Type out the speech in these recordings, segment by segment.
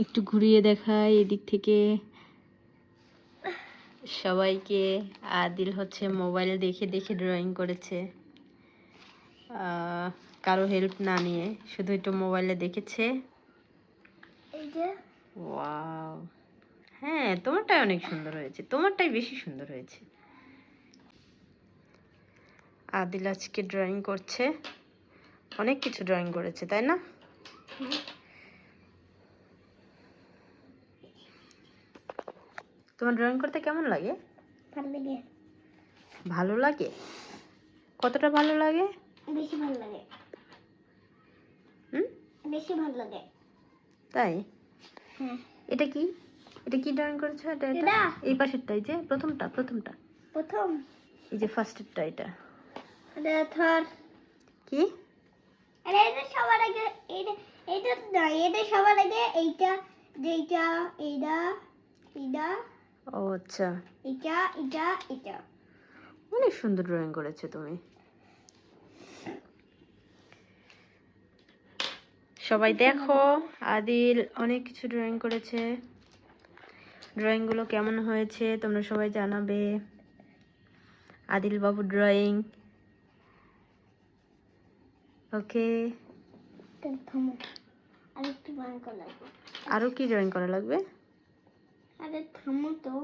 একটু ঘুরিয়ে দেখাই এদিক থেকে সবাইকে। আদিল হচ্ছে মোবাইল দেখে দেখে ড্রয়িং করেছে, কারো হেল্প না নিয়ে, শুধু একটু মোবাইলে দেখেছে। ওয়াও, হ্যাঁ তোমারটাই অনেক সুন্দর হয়েছে, তোমারটাই বেশি সুন্দর হয়েছে। আদিল আজকে ড্রয়িং করছে, অনেক কিছু ড্রয়িং করেছে তাই না? তোমার ড্রয়িং করতে কেমন লাগে? ভালো লাগে। ভালো লাগে? কতটা ভালো লাগে? বেশি ভালো লাগে। বেশি ভালো লাগে। তাই? হ্যাঁ। এটা কি, এটা কি ড্রয়িং করেছো? এটা এই পাশেরটাই, যে প্রথমটা প্রথম এই যে ফার্স্টেরটা, এটা ধর কি? আরে এটা সবার আগে, এটা না, এটা সবার আগে, এইটা যেটা, এইটা এইটা, ও আচ্ছা, এটা এটা এটা। অনেক সুন্দর ড্রয়িং করেছো তুমি। সবাই দেখো, আদিল অনেক কিছু ড্রয়িং করেছে। ড্রয়িংগুলো কেমন হয়েছে তোমরা সবাই জানাবে। আদিল বাবু ড্রয়িং। ওকে, থামো, আরেকটু ড্রয়িং করা লাগবে। আরো কি ড্রয়িং করা লাগবে? আরে থামো তো,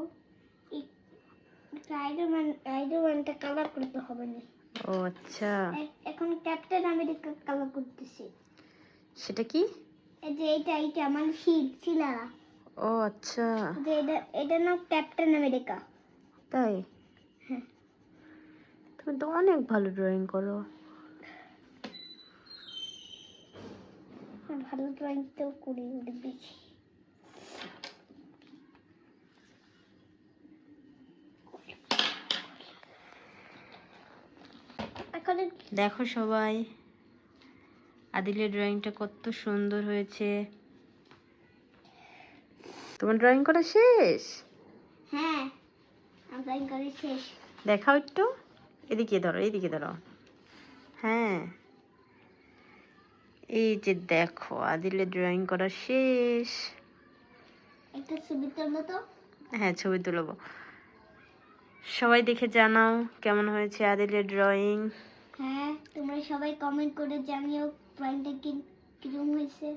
আইরনম্যানটা কালার করতে হবে না। ও আচ্ছা, এখন ক্যাপ্টেন আমেরিকা কালার করতেছি। সেটা কি? এই যে এইটা মানে শিলারা। ও আচ্ছা, যে এটা নাম ক্যাপ্টেন আমেরিকা। তাই? হ্যাঁ। তুমি তো অনেক ভালো ড্রয়িং করো। ভালো ড্রয়িং তো করি অনেক বেশি। এখন দেখো সবাই, আদিলের ড্রয়িংটা কত সুন্দর হয়েছে। তোমার ড্রয়িং করা শেষ? হ্যাঁ, আমার ড্রয়িং করা শেষ। দেখাও একটু, এদিকে ধরো, এইদিকে ধরো। হ্যাঁ, এই যে দেখো আদিলের ড্রয়িং করা শেষ। একটা ছবি তুলবো তো? হ্যাঁ, ছবি তুলবো। সবাই দেখে জানাও কেমন হয়েছে আদিলের ড্রয়িং। হ্যাঁ, তোমরা সবাই কমেন্ট করে জানিও ড্রয়িংটা কিরকম হয়েছে।